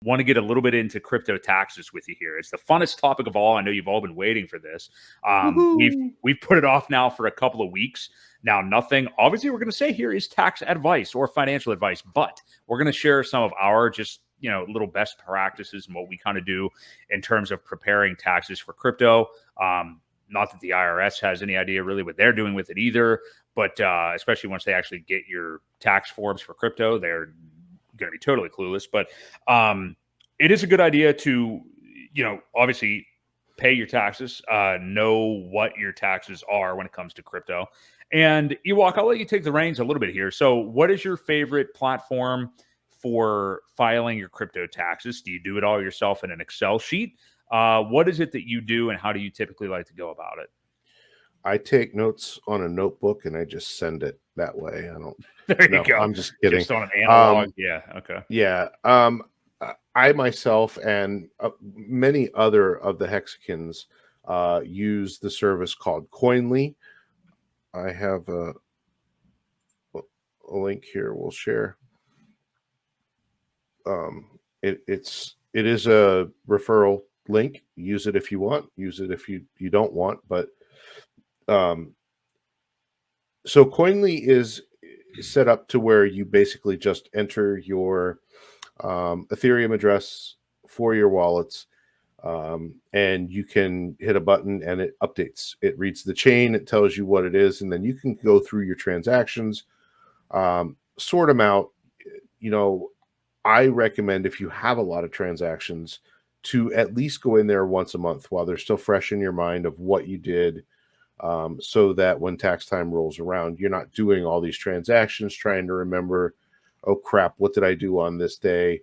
want to get a little bit into crypto taxes with you here. It's the funnest topic of all. I know you've all been waiting for this. We've put it off now for a couple of weeks. Now, nothing obviously we're going to say here is tax advice or financial advice, but we're going to share some of our just little best practices and what we kind of do in terms of preparing taxes for crypto. Not that the IRS has any idea really what they're doing with it either, but especially once they actually get your tax forms for crypto, they're going to be totally clueless. But it is a good idea to, obviously pay your taxes, know what your taxes are when it comes to crypto. And Ewok, I'll let you take the reins a little bit here. So what is your favorite platform for filing your crypto taxes? Do you do it all yourself in an Excel sheet? What is it that you do, and how do you typically like to go about it? I take notes on a notebook and I just send it that way. I don't. There you go. I'm just kidding. Just on an analog. Yeah. Okay. Yeah. I myself and many other of the Hexicans use the service called Coinly. I have a link here. We'll share. It is a referral link. Use it if you want. Use it if you don't want. But so Coinly is set up to where you basically just enter your Ethereum address for your wallets, and you can hit a button and it updates. It reads the chain, it tells you what it is, and then you can go through your transactions, sort them out. I recommend, if you have a lot of transactions, to at least go in there once a month while they're still fresh in your mind of what you did, so that when tax time rolls around, you're not doing all these transactions trying to remember, oh crap, what did I do on this day?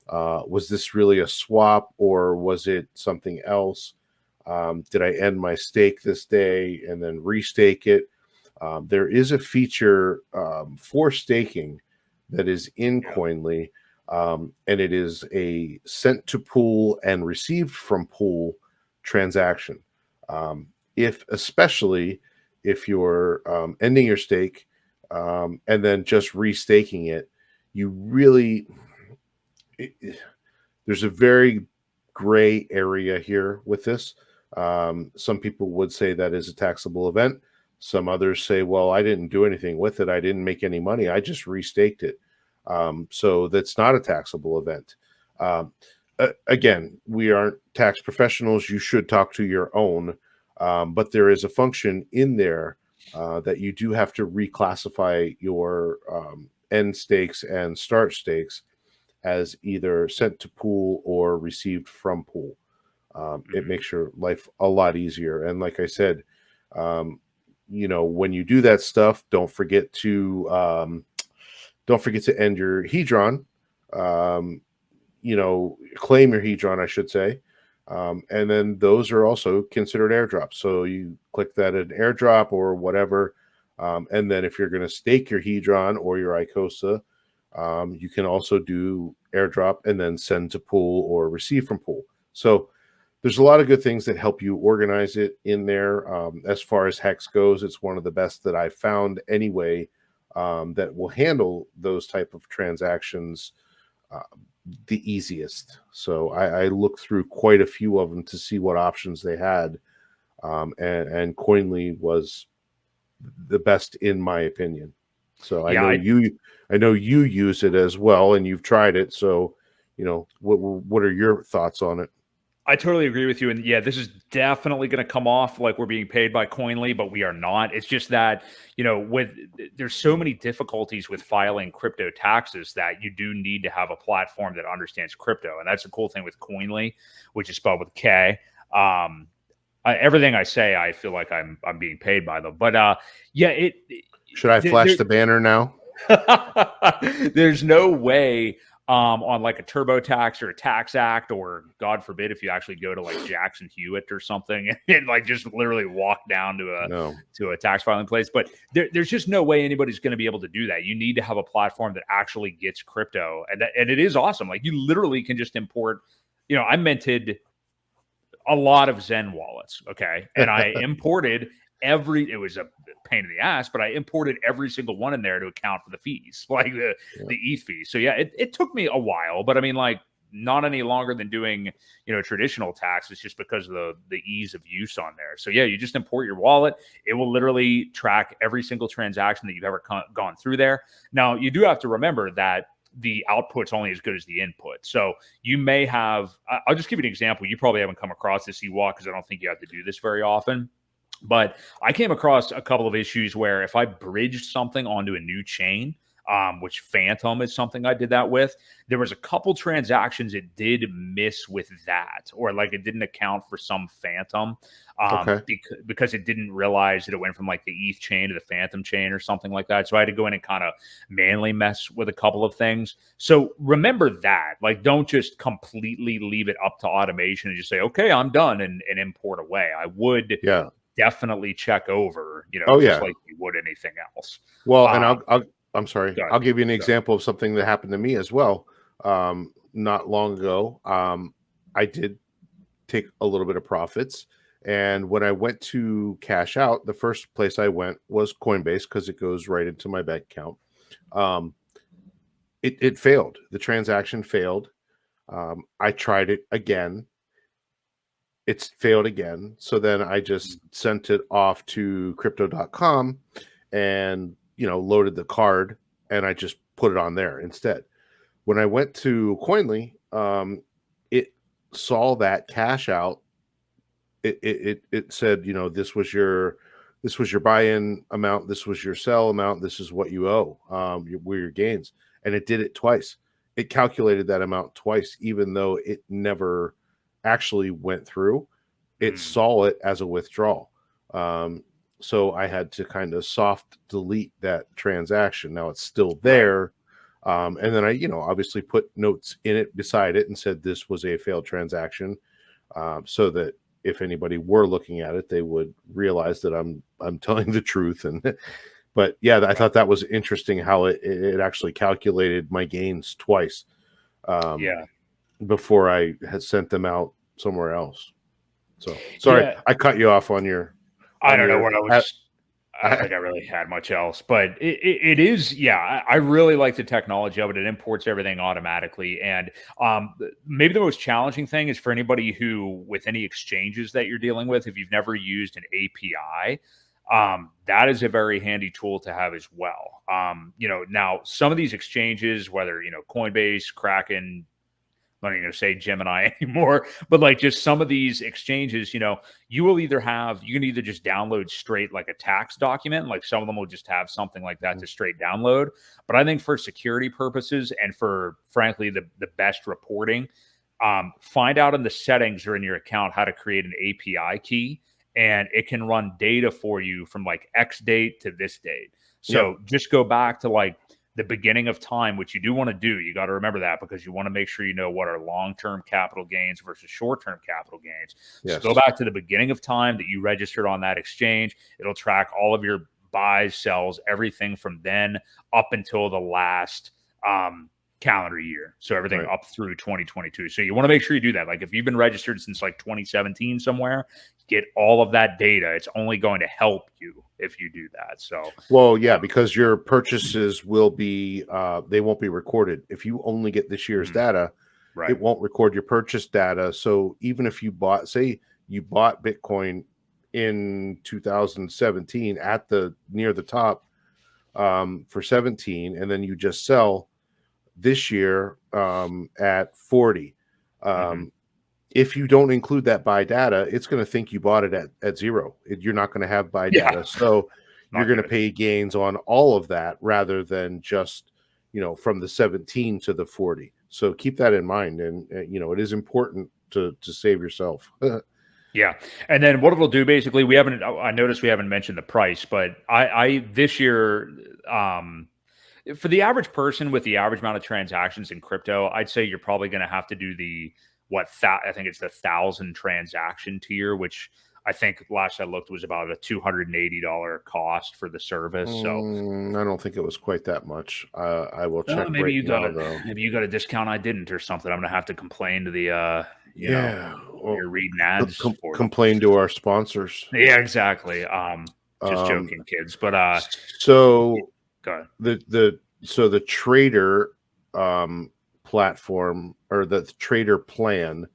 Was this really a swap, or was it something else? Did I end my stake this day and then restake it? There is a feature for staking that is in Coinly, and it is a sent to pool and received from pool transaction. Especially if you're ending your stake and then just restaking it, there's a very gray area here with this. Some people would say that is a taxable event. Some others say, well, I didn't do anything with it. I didn't make any money. I just restaked it. So that's not a taxable event. Again, we aren't tax professionals. You should talk to your own. But there is a function in there that you do have to reclassify your end stakes and start stakes as either sent to pool or received from pool. It makes your life a lot easier. And like I said, when you do that stuff, don't forget to end your hedron. Claim your hedron, I should say. And then those are also considered airdrops. So you click that in airdrop or whatever. And then if you're going to stake your hedron or your ICOSA, you can also do airdrop and then send to pool or receive from pool. So there's a lot of good things that help you organize it in there. As far as Hex goes, it's one of the best that I've found anyway, that will handle those type of transactions the easiest. So I looked through quite a few of them to see what options they had, and Coinly was the best in my opinion. So I know you use it as well, and you've tried it. So what are your thoughts on it? I totally agree with you. And yeah, this is definitely going to come off like we're being paid by Coinly, but we are not. It's just that, there's so many difficulties with filing crypto taxes that you do need to have a platform that understands crypto. And that's the cool thing with Coinly, which is spelled with a K. Everything I say, I feel like I'm being paid by them. But should I flash the banner now? There's no way on like a TurboTax or a Tax Act, or God forbid if you actually go to like Jackson Hewitt or something and like just literally walk down to a tax filing place. But there's just no way anybody's going to be able to do that. You need to have a platform that actually gets crypto, and it is awesome. Like you literally can just import. I minted a lot of Zen wallets, okay, and I imported it was a pain in the ass, but I imported every single one in there to account for the fees, like the ETH fees. So yeah, it took me a while, but I mean, like, not any longer than doing, traditional taxes, just because of the ease of use on there. So yeah, you just import your wallet. It will literally track every single transaction that you've ever gone through there. Now, you do have to remember that the output's only as good as the input. So you may have, I'll just give you an example. You probably haven't come across this, Ewok, because I don't think you have to do this very often. But I came across a couple of issues where if I bridged something onto a new chain, which Phantom is something I did that with, there was a couple transactions it did miss with that, or like it didn't account for some Phantom because it didn't realize that it went from like the ETH chain to the Phantom chain or something like that. So I had to go in and kind of manually mess with a couple of things. So remember that, like, don't just completely leave it up to automation and just say, okay, I'm done, and import away. I would definitely check over, just like you would anything else. Well, and I'm sorry. I'll give you an example of something that happened to me as well. Not long ago, I did take a little bit of profits. And when I went to cash out, the first place I went was Coinbase because it goes right into my bank account. It failed. The transaction failed. I tried it again. It's failed again. So then I just sent it off to crypto.com and loaded the card, and I just put it on there instead. When I went to Coinly, it saw that cash out. It said, this was your buy-in amount, this was your sell amount, this is what you owe, were your gains, and it did it twice. It calculated that amount twice, even though it never actually went through. It saw it as a withdrawal. So I had to kind of soft delete that transaction. Now it's still there. And then I, obviously put notes in it beside it and said this was a failed transaction, so that if anybody were looking at it, they would realize that I'm telling the truth. And but yeah, I thought that was interesting how it actually calculated my gains twice. Before I had sent them out somewhere else. So sorry, I cut you off on your. I don't know what I was. I don't think I really had much else, but it is. Yeah, I really like the technology of it. It imports everything automatically, and maybe the most challenging thing is for anybody who, with any exchanges that you're dealing with, if you've never used an API, that is a very handy tool to have as well. Now some of these exchanges, whether Coinbase, Kraken, I'm not even going to say Gemini anymore, but like just some of these exchanges, you will either you can either just download straight like a tax document, like some of them will just have something like that to straight download. But I think for security purposes and for, frankly, the best reporting, find out in the settings or in your account how to create an API key, and it can run data for you from like X date to this date. So just go back to like the beginning of time, which you do want to do. You got to remember that, because you want to make sure you know what are long-term capital gains versus short-term capital gains. So go back to the beginning of time that you registered on that exchange. It'll track all of your buys, sells, everything from then up until the last calendar year. So everything up through 2022. So you want to make sure you do that. Like if you've been registered since like 2017 somewhere, get all of that data. It's only going to help you if you do that. So, well, yeah, because your purchases will be, they won't be recorded. If you only get this year's data, it won't record your purchase data. So even if you bought, say you bought Bitcoin in 2017 at near the top for 17, and then you just sell this year at 40. If you don't include that buy data, it's going to think you bought it at zero. You're not going to have buy data. So you're going to pay gains on all of that rather than just, from the 17 to the 40. So keep that in mind. And, it is important to save yourself. Yeah. And then what it'll do, basically, I noticed we haven't mentioned the price, but I this year, for the average person with the average amount of transactions in crypto, I'd say you're probably going to have to do I think it's the 1,000 transaction tier, which I think last I looked was about a $280 cost for the service. So I don't think it was quite that much. I will check. Maybe you got a discount I didn't or something. I'm going to have to complain to the you're reading ads. Complain to our sponsors. Yeah, exactly. Just joking, kids. But so go ahead. the trader platform or the trader plan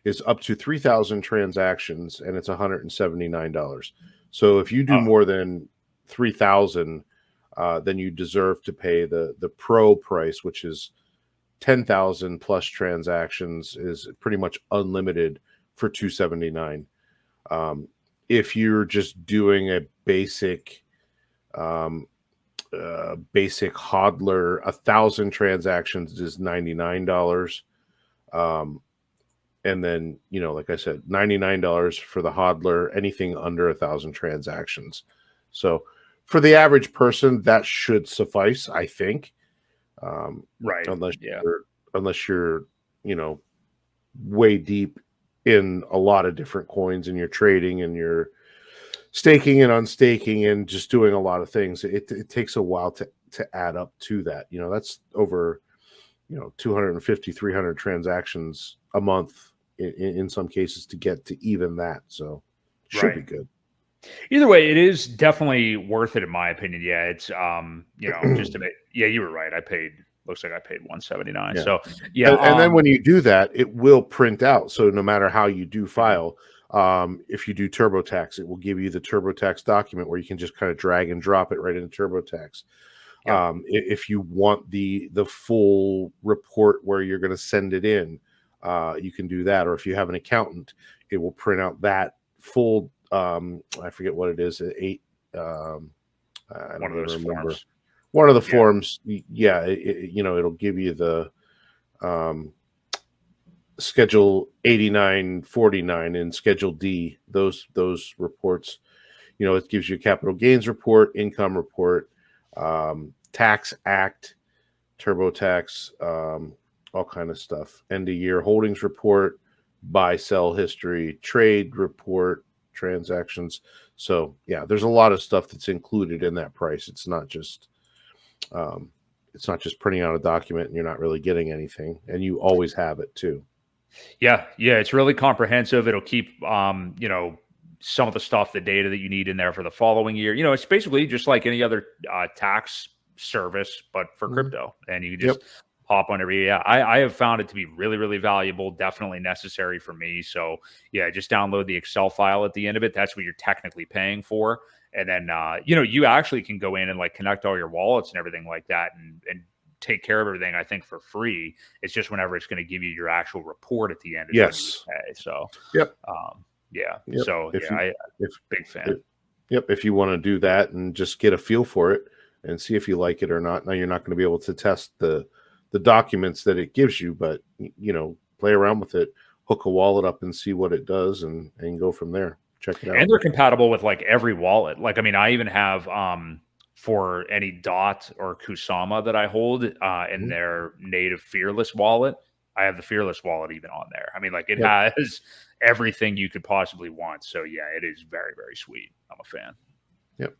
is up to 3,000 transactions, and it's $179. So if you do more than 3,000, then you deserve to pay the pro price, which is 10,000 plus transactions, is pretty much unlimited for $279. If you're just doing a basic hodler, 1,000 transactions is $99. And then, like I said, $99 for the hodler, anything under 1,000 transactions. So for the average person, that should suffice, I think. Right. Unless you're, way deep in a lot of different coins and you're trading and you're staking and unstaking and just doing a lot of things. It takes a while to add up to that. That's over, 250, 300 transactions a month in some cases to get to even that. So should be good. Either way, it is definitely worth it in my opinion. Yeah, it's just to make, you were right. Looks like I paid $179. Yeah. So and then when you do that, it will print out. So no matter how you do file, if you do TurboTax, it will give you the TurboTax document where you can just kind of drag and drop it right into TurboTax. If you want the full report where you're going to send it in, you can do that. Or if you have an accountant, it will print out that full. I forget what it is. I don't remember. Forms. One of the forms. Yeah, it'll give you the Schedule 8949 and Schedule D. Those reports. It gives you a capital gains report, income report, tax act, TurboTax, all kind of stuff. End of year holdings report, buy sell history, trade report, transactions. So there's a lot of stuff that's included in that price. It's not just printing out a document and you're not really getting anything, and you always have it too. Yeah, it's really comprehensive. It'll keep some of the stuff, the data that you need in there for the following year. It's basically just like any other tax service, but for crypto, and you just hop on every. I have found it to be really, really valuable, definitely necessary for me. So just download the Excel file at the end of it. That's what you're technically paying for. And then, you actually can go in and like connect all your wallets and everything like that and take care of everything, I think, for free. It's just whenever it's going to give you your actual report at the end. Yes. So, So big fan. If you want to do that and just get a feel for it and see if you like it or not. Now, you're not going to be able to test the documents that it gives you, but, play around with it, hook a wallet up and see what it does and go from there. Check it out. And they're compatible with like every wallet. Like, I mean, I even have for any DOT or Kusama that I hold in their native Fearless wallet, I have the Fearless wallet even on there. I mean, like it has everything you could possibly want. So it is very, very sweet. I'm a fan. Yep.